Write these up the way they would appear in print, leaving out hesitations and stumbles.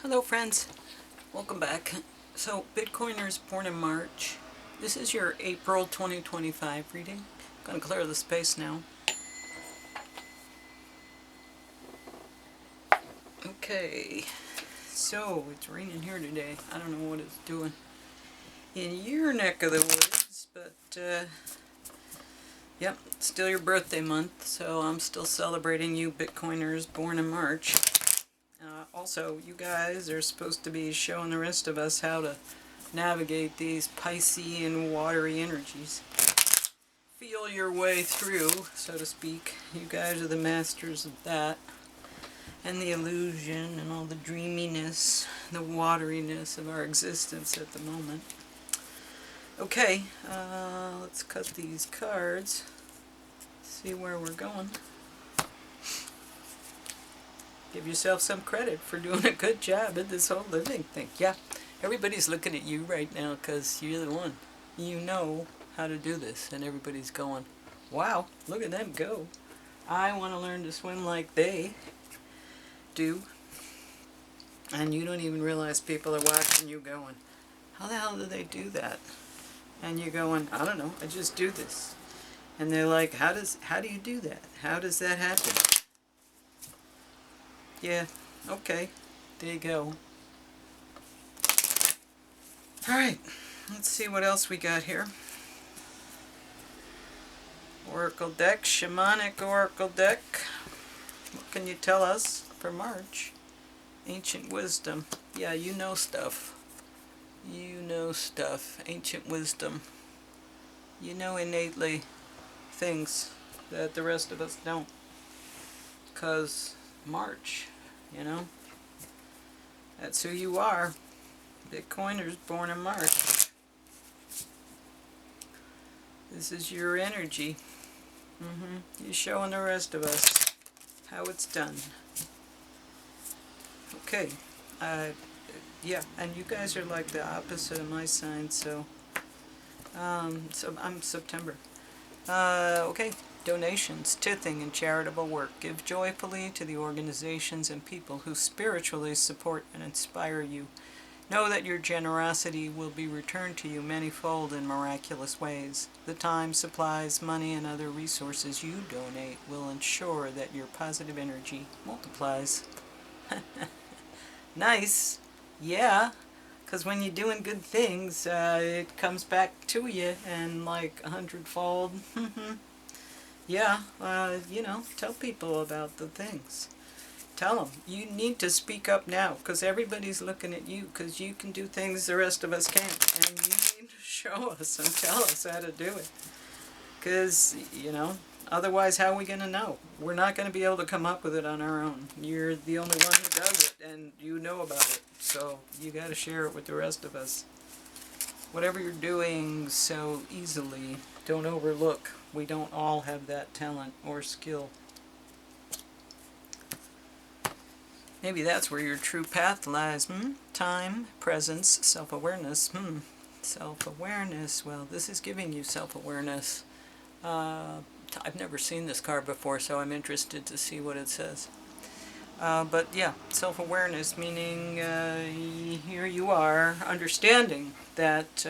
Hello friends, welcome back. So Bitcoiners born in March. This is your April 2025 reading. I'm going to clear the space now. Okay, so it's raining here today. I don't know what it's doing in your neck of the woods, but yep, it's still your birthday month, so I'm still celebrating you Bitcoiners born in March. Also, you guys are supposed to be showing the rest of us how to navigate these Piscean watery energies. Feel your way through, so to speak. You guys are the masters of that. And the illusion and all the dreaminess, the wateriness of our existence at the moment. Okay, let's cut these cards. See where we're going. Give yourself some credit for doing a good job at this whole living thing. Yeah, everybody's looking at you right now because you're the one. You know how to do this, and everybody's going, wow, look at them go. I want to learn to swim like they do. And you don't even realize people are watching you going, how the hell do they do that? And you're going, I don't know, I just do this. And they're like, how do you do that? How does that happen? Yeah, okay, there you go. Alright, let's see what else we got here. Oracle deck, Shamanic Oracle deck. What can you tell us for March? Ancient Wisdom. Yeah, you know stuff. You know stuff. Ancient Wisdom. You know innately things that the rest of us don't. Because March, you know? That's who you are. Bitcoiners born in March. This is your energy. You're showing the rest of us how it's done. Okay. Yeah, and you guys are like the opposite of my sign, so I'm September. Okay. Donations, tithing, and charitable work. Give joyfully to the organizations and people who spiritually support and inspire you. Know that your generosity will be returned to you manyfold in miraculous ways. The time, supplies, money, and other resources you donate will ensure that your positive energy multiplies. Nice. Yeah. Because when you're doing good things, it comes back to you and like 100-fold. Yeah, you know, tell people about the things. Tell them. You need to speak up now because everybody's looking at you because you can do things the rest of us can't. And you need to show us and tell us how to do it. Because, you know, otherwise how are we going to know? We're not going to be able to come up with it on our own. You're the only one who does it and you know about it. So you got to share it with the rest of us. Whatever you're doing so easily, don't overlook. We don't all have that talent or skill. Maybe that's where your true path lies. Time, presence, self-awareness. Self-awareness. Well, this is giving you self-awareness. I've never seen this card before, so I'm interested to see what it says. But yeah, self-awareness, meaning here you are, understanding that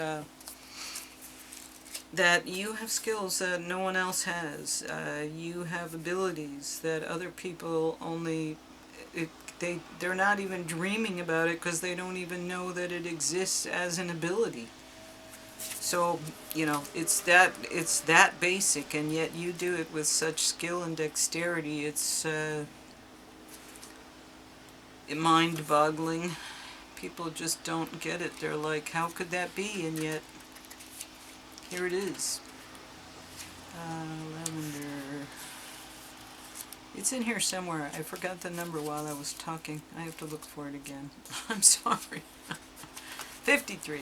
that you have skills that no one else has. You have abilities that other people only... They're not even dreaming about it because they don't even know that it exists as an ability. So, you know, it's that basic, and yet you do it with such skill and dexterity. It's mind-boggling. People just don't get it. They're like, how could that be? And yet, here it is. Lavender. It's in here somewhere. I forgot the number while I was talking. I have to look for it again. I'm sorry. 53.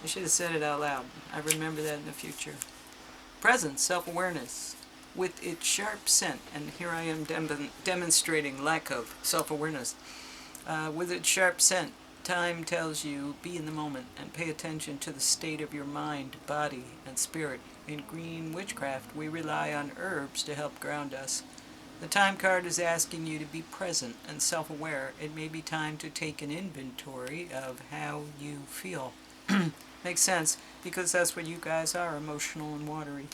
I should have said it out loud. I remember that in the future. Presence, self-awareness, with its sharp scent, and here I am demonstrating lack of self-awareness. With its sharp scent, time tells you, be in the moment and pay attention to the state of your mind, body, and spirit. In green witchcraft, we rely on herbs to help ground us. The time card is asking you to be present and self-aware. It may be time to take an inventory of how you feel. Makes sense, because that's what you guys are, emotional and watery.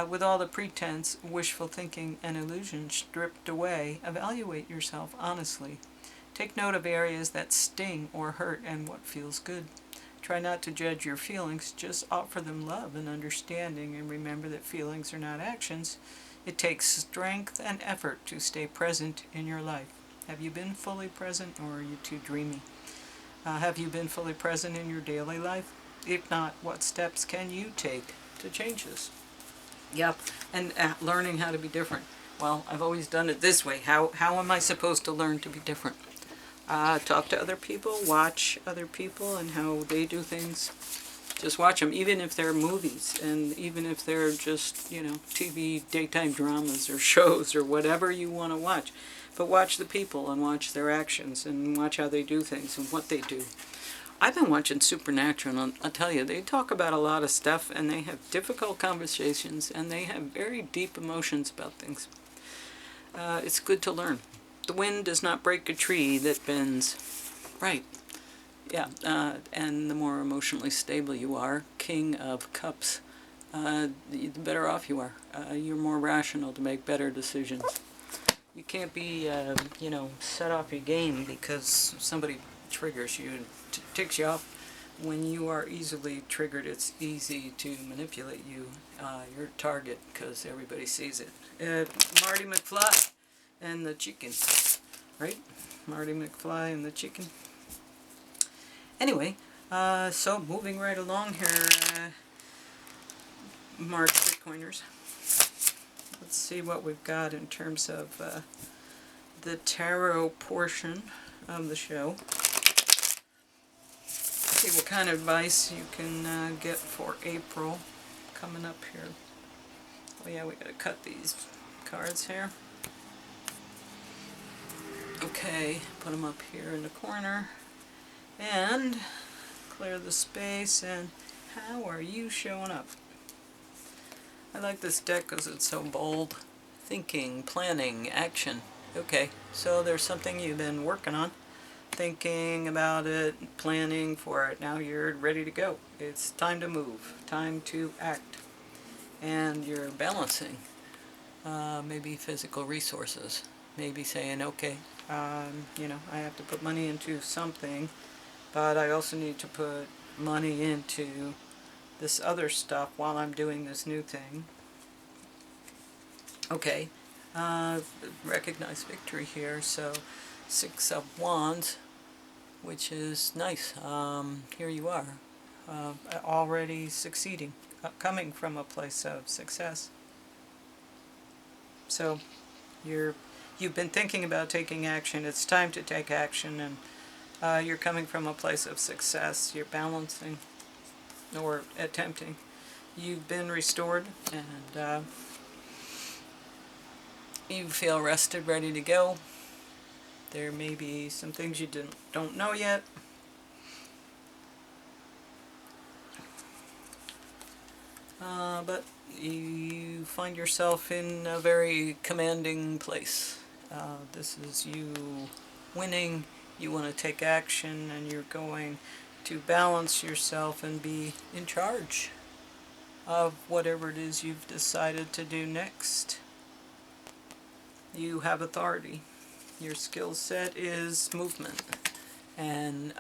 With all the pretense, wishful thinking, and illusion stripped away, evaluate yourself honestly. Take note of areas that sting or hurt and what feels good. Try not to judge your feelings, just offer them love and understanding, and remember that feelings are not actions. It takes strength and effort to stay present in your life. Have you been fully present, or are you too dreamy? Have you been fully present in your daily life? If not, what steps can you take to change this? Yep, and learning how to be different. Well, I've always done it this way. How am I supposed to learn to be different? Talk to other people, watch other people and how they do things. Just watch them, even if they're movies, and even if they're just, TV daytime dramas or shows or whatever you want to watch. But watch the people and watch their actions and watch how they do things and what they do. I've been watching Supernatural, and I'll tell you, they talk about a lot of stuff, and they have difficult conversations, and they have very deep emotions about things. It's good to learn. The wind does not break a tree that bends. Right. Yeah, and the more emotionally stable you are, King of Cups, the better off you are. You're more rational to make better decisions. You can't be, set off your game because somebody triggers you and ticks you off. When you are easily triggered, it's easy to manipulate you, your target, because everybody sees it. Marty McFly and the chicken, right? Marty McFly and the chicken. Anyway, so moving right along here, March Bitcoiners. Let's see what we've got in terms of the tarot portion of the show. See what kind of advice you can get for April coming up here. Oh yeah, we gotta cut these cards here. Okay, put them up here in the corner and clear the space. And how are you showing up? I like this deck because it's so bold. Thinking, planning, action. Okay, so there's something you've been working on. Thinking about it, planning for it. Now you're ready to go. It's time to move, time to act. And you're balancing maybe physical resources. Maybe saying, okay, I have to put money into something, but I also need to put money into this other stuff while I'm doing this new thing. Okay, recognize victory here. So 6 of Wands, which is nice. Here you are, already succeeding, coming from a place of success. So you've been thinking about taking action. It's time to take action, and you're coming from a place of success. You're balancing or attempting. You've been restored, and you feel rested, ready to go. There may be some things you don't know yet. But you find yourself in a very commanding place. This is you winning. You want to take action, and you're going to balance yourself and be in charge of whatever it is you've decided to do next. You have authority. Your skill set is movement and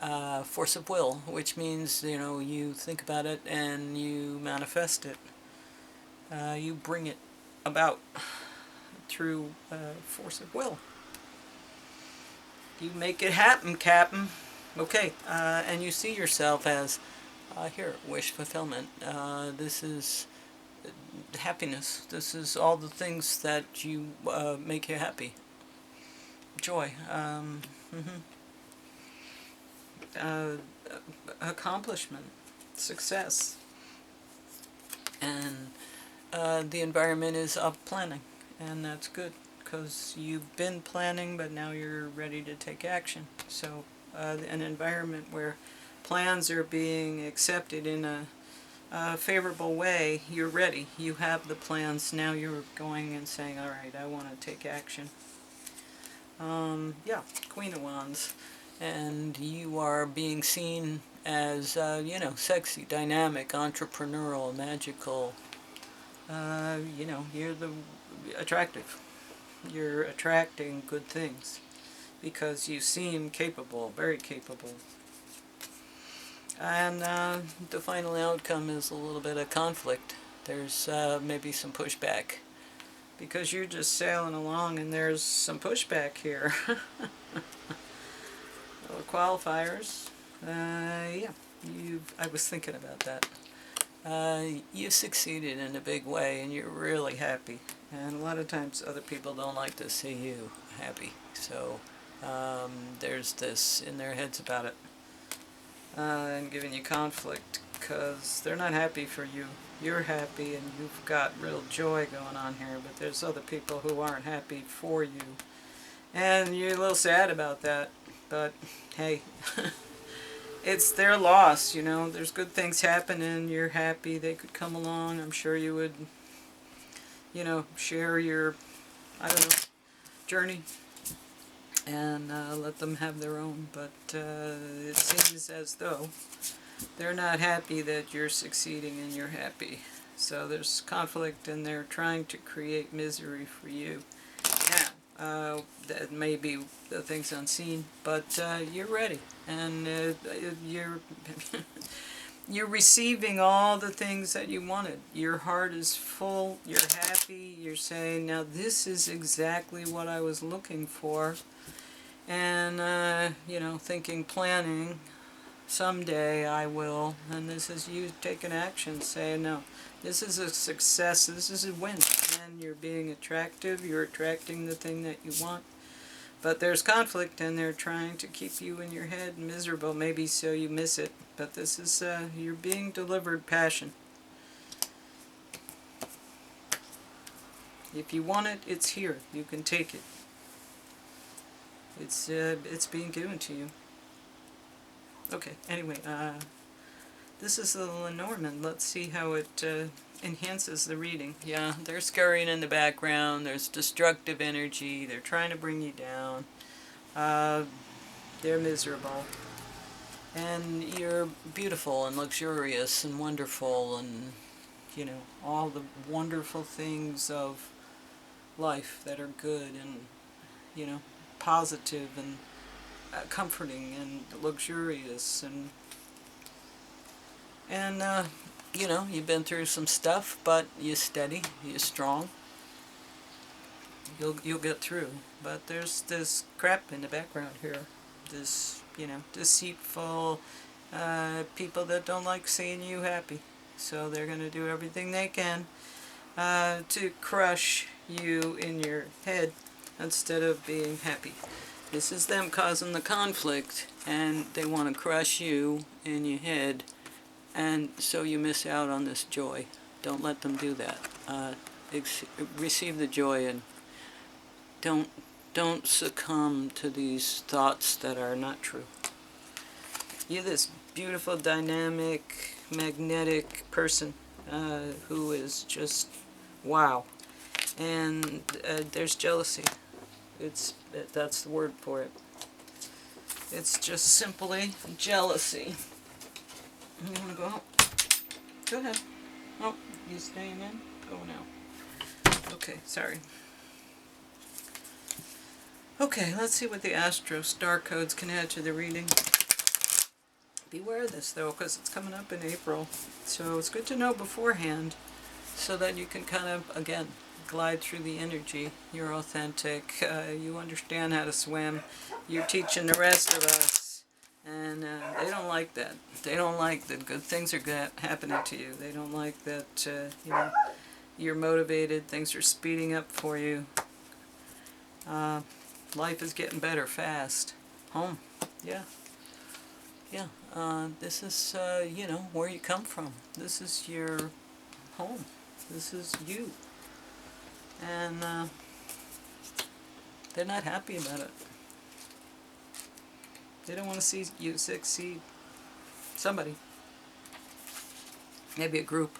force of will, which means, you think about it and you manifest it. You bring it about through force of will. You make it happen, Captain. Okay, and you see yourself as, here, wish fulfillment. This is happiness. This is all the things that you make you happy. Joy. Accomplishment. Success. And the environment is of planning, and that's good because you've been planning, but now you're ready to take action. So an environment where plans are being accepted in a favorable way, you're ready. You have the plans. Now you're going and saying, all right, I want to take action. Yeah, Queen of Wands. And you are being seen as, you know, sexy, dynamic, entrepreneurial, magical. You know, you're the attractive. You're attracting good things because you seem capable, very capable. And the final outcome is a little bit of conflict. There's maybe some pushback because you're just sailing along and there's some pushback here. Well, qualifiers, yeah, I was thinking about that. You've succeeded in a big way and you're really happy. And a lot of times other people don't like to see you happy. So there's this in their heads about it. And giving you conflict because they're not happy for you. You're happy and you've got real joy going on here, but there's other people who aren't happy for you. And you're a little sad about that, but hey, it's their loss, you know. There's good things happening, you're happy they could come along. I'm sure you would, you know, share your, I don't know, journey and let them have their own, but it seems as though they're not happy that you're succeeding and you're happy. So there's conflict and they're trying to create misery for you. Now, that may be the things unseen, but you're ready and you're you're receiving all the things that you wanted. Your heart is full, you're happy, you're saying, now this is exactly what I was looking for. And, you know, thinking, planning, someday I will, and this is you taking action, saying, no, this is a success, this is a win, and you're being attractive, you're attracting the thing that you want. But there's conflict, and they're trying to keep you in your head miserable, maybe so you miss it. But this is, you're being delivered passion. If you want it, it's here. You can take it. It's being given to you. Okay, anyway, this is the Lenormand. Let's see how it enhances the reading. Yeah, they're scurrying in the background. There's destructive energy. They're trying to bring you down. They're miserable. And you're beautiful and luxurious and wonderful and, you know, all the wonderful things of life that are good and, you know, positive and comforting and luxurious and you know, you've been through some stuff, but you're steady, you're strong. You'll get through. But there's this crap in the background here. This, you know, deceitful people that don't like seeing you happy. So they're going to do everything they can to crush you in your head instead of being happy. This is them causing the conflict, and they want to crush you in your head, and so you miss out on this joy. Don't let them do that. Receive the joy and don't succumb to these thoughts that are not true. You're this beautiful, dynamic, magnetic person who is just wow. And there's jealousy. That's the word for it. It's just simply jealousy. You want to go out? Go ahead. Oh, you staying in? Go now. Okay, sorry. Okay, let's see what the Astro Star Codes can add to the reading. Beware of this, though, because it's coming up in April. So it's good to know beforehand so that you can kind of, again, glide through the energy. You're authentic. You understand how to swim. You're teaching the rest of us. And they don't like that. They don't like that good things are happening to you. They don't like that you know, you're motivated. Things are speeding up for you. Life is getting better fast. Home. Yeah. Yeah. This is, you know, where you come from. This is your home. This is you. And they're not happy about it. They don't want to see you succeed. Somebody. maybe a group.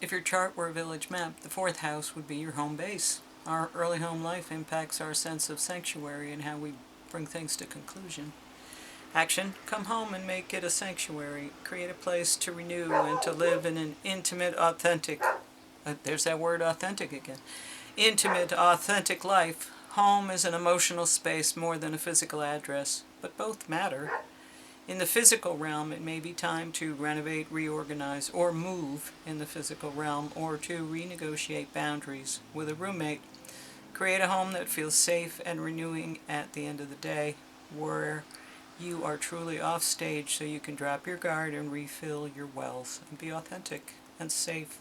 If your chart were a village map, the fourth house would be your home base. Our early home life impacts our sense of sanctuary and how we bring things to conclusion. Action: come home and make it a sanctuary. Create a place to renew and to live in an intimate, authentic, there's that word authentic again, intimate, authentic life. Home is an emotional space more than a physical address, but both matter. In the physical realm, it may be time to renovate, reorganize, or move in the physical realm, or to renegotiate boundaries with a roommate. Create a home that feels safe and renewing at the end of the day, where you are truly off stage so you can drop your guard and refill your wells and be authentic and safe.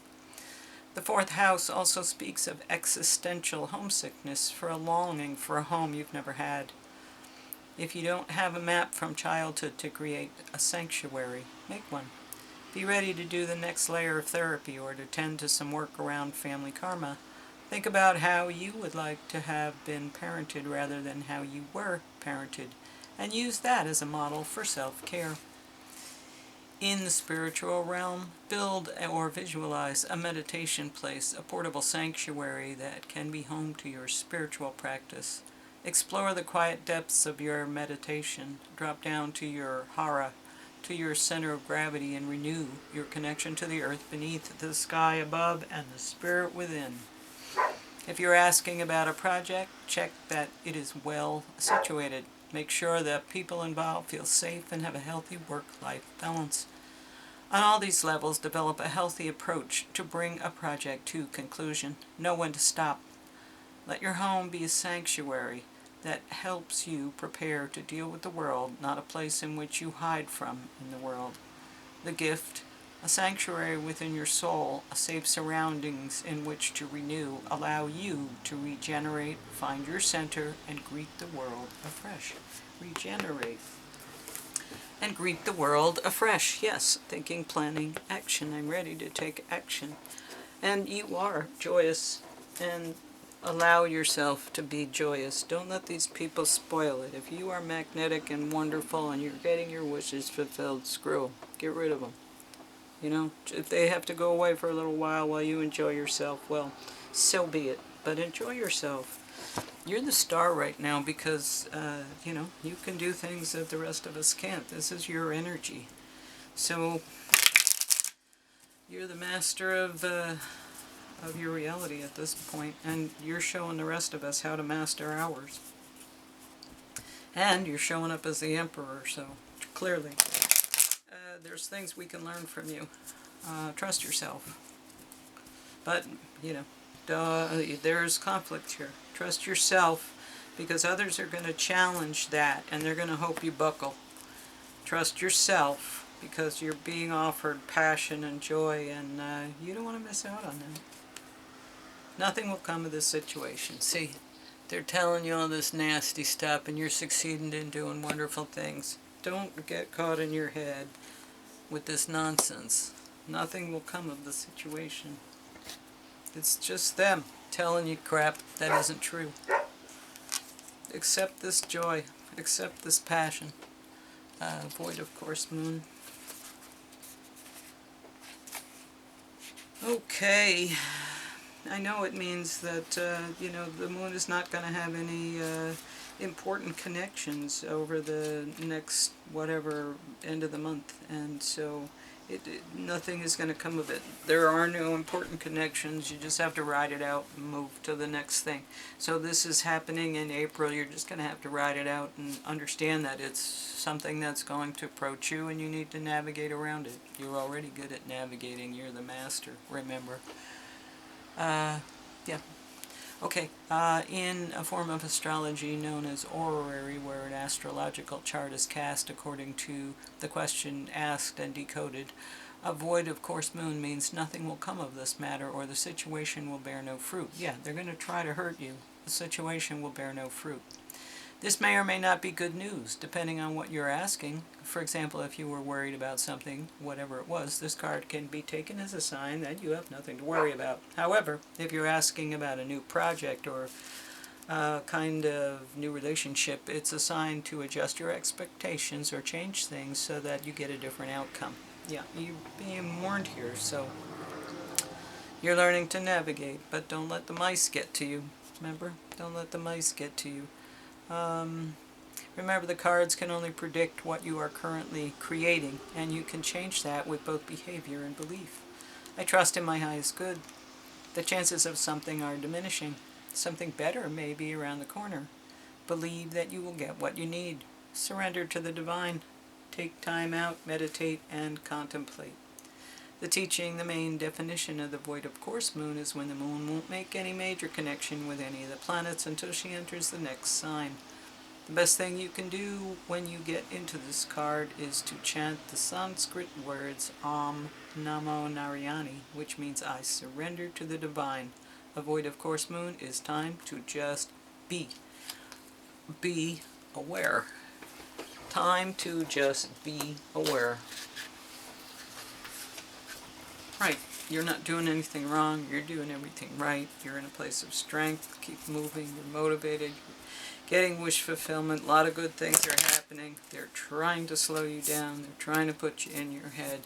The fourth house also speaks of existential homesickness, for a longing for a home you've never had. If you don't have a map from childhood to create a sanctuary, make one. Be ready to do the next layer of therapy or to tend to some work around family karma. Think about how you would like to have been parented rather than how you were parented, and use that as a model for self-care. In the spiritual realm, build or visualize a meditation place, a portable sanctuary that can be home to your spiritual practice. Explore the quiet depths of your meditation. Drop down to your hara, to your center of gravity, and renew your connection to the earth beneath, the sky above, and the spirit within. If you're asking about a project, check that it is well situated. Make sure that people involved feel safe and have a healthy work-life balance. On all these levels, develop a healthy approach to bring a project to conclusion. Know when to stop. Let your home be a sanctuary that helps you prepare to deal with the world, not a place in which you hide from in the world. The gift: a sanctuary within your soul, a safe surroundings in which to renew, allow you to regenerate, find your center, and greet the world afresh. Regenerate and greet the world afresh. Yes, thinking, planning, action. I'm ready to take action. And you are joyous, and allow yourself to be joyous. Don't let these people spoil it. If you are magnetic and wonderful and you're getting your wishes fulfilled, screw them. Get rid of them. You know, if they have to go away for a little while you enjoy yourself, well, so be it. But enjoy yourself. You're the star right now because, you know, you can do things that the rest of us can't. This is your energy. So, you're the master of your reality at this point, and you're showing the rest of us how to master ours. And you're showing up as the emperor, so clearly. There's things we can learn from you. Trust yourself. But, you know, there's conflict here. Trust yourself, because others are going to challenge that, and they're going to hope you buckle. Trust yourself, because you're being offered passion and joy, and you don't want to miss out on that. Nothing will come of this situation. See, they're telling you all this nasty stuff, and you're succeeding in doing wonderful things. Don't get caught in your head with this nonsense. Nothing will come of the situation. It's just them telling you crap that isn't true. Accept this joy. Accept this passion. Void of course, moon. Okay. I know it means that, you know, the moon is not going to have any important connections over the next, whatever, end of the month. And so nothing is going to come of it. There are no important connections. You just have to ride it out and move to the next thing. So this is happening in April. You're just going to have to ride it out and understand that it's something that's going to approach you and you need to navigate around it. You're already good at navigating. You're the master, remember. Yeah. Okay, in a form of astrology known as orrery, where an astrological chart is cast according to the question asked and decoded, a void of course moon means nothing will come of this matter, or the situation will bear no fruit. Yeah, they're going to try to hurt you. The situation will bear no fruit. This may or may not be good news, depending on what you're asking. For example, if you were worried about something, whatever it was, this card can be taken as a sign that you have nothing to worry about. However, if you're asking about a new project or a kind of new relationship, it's a sign to adjust your expectations or change things so that you get a different outcome. Yeah, you're being warned here, so you're learning to navigate, but don't let the mice get to you. Remember? Don't let the mice get to you. Remember, the cards can only predict what you are currently creating, and you can change that with both behavior and belief. I trust in my highest good. The chances of something are diminishing. Something better may be around the corner. Believe that you will get what you need. Surrender to the divine. Take time out, meditate, and contemplate. The teaching, the main definition of the void of course moon is when the moon won't make any major connection with any of the planets until she enters the next sign. The best thing you can do when you get into this card is to chant the Sanskrit words Om Namo Narayani, which means I surrender to the divine. A void of course moon is time to just be. Be aware. Time to just be aware. Right. You're not doing anything wrong. You're doing everything right. You're in a place of strength. Keep moving. You're motivated. You're getting wish fulfillment. A lot of good things are happening. They're trying to slow you down. They're trying to put you in your head.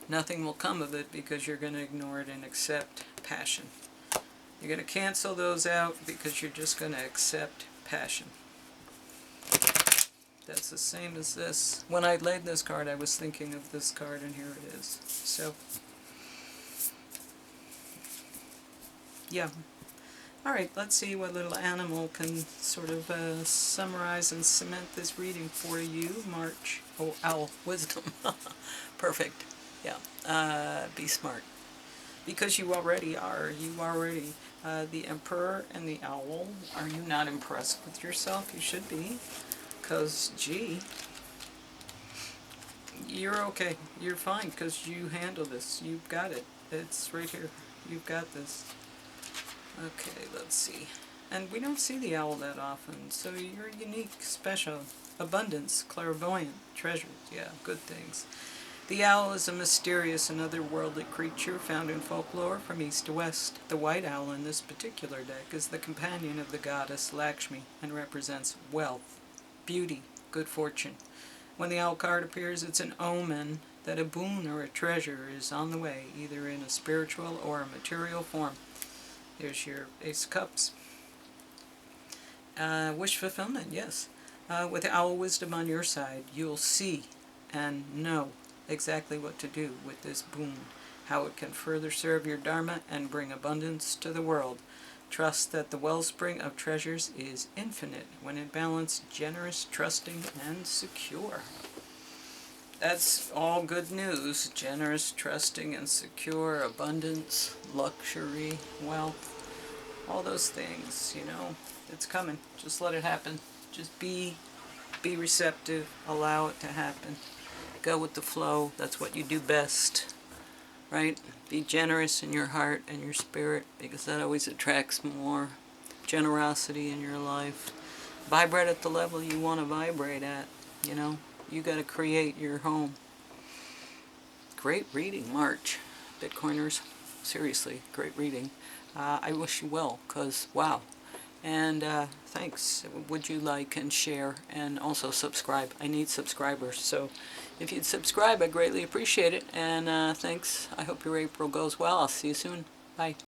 Nothing will come of it because you're going to ignore it and accept passion. You're going to cancel those out because you're just going to accept passion. That's the same as this. When I laid this card, I was thinking of this card, and here it is. So, yeah. Alright, let's see what little animal can sort of summarize and cement this reading for you. March. Oh, owl. Wisdom. Perfect. Yeah. Be smart. Because you already are. You already. The Emperor and the Owl. Are you not impressed with yourself? You should be. Because, gee, you're okay. You're fine because you handle this. You've got it. It's right here. You've got this. Okay, let's see. And we don't see the owl that often, so you're unique, special, abundance, clairvoyant, treasures, yeah, good things. The owl is a mysterious and otherworldly creature found in folklore from east to west. The white owl in this particular deck is the companion of the goddess Lakshmi and represents wealth, beauty, good fortune. When the owl card appears, it's an omen that a boon or a treasure is on the way, either in a spiritual or a material form. There's your Ace of Cups. Wish fulfillment, yes. With owl wisdom on your side, you'll see and know exactly what to do with this boon, how it can further serve your dharma and bring abundance to the world. Trust that the wellspring of treasures is infinite when in balance, generous, trusting, and secure. That's all good news. Generous, trusting, and secure, abundance, luxury, wealth, all those things, you know. It's coming. Just let it happen. Just be receptive. Allow it to happen. Go with the flow. That's what you do best, right? Be generous in your heart and your spirit, because that always attracts more generosity in your life. Vibrate at the level you want to vibrate at, you know. You got to create your home. Great reading, March. Bitcoiners, seriously, great reading. I wish you well, because wow. And thanks. Would you like and share and also subscribe? I need subscribers, so if you'd subscribe, I'd greatly appreciate it. And thanks. I hope your April goes well. I'll see you soon. Bye.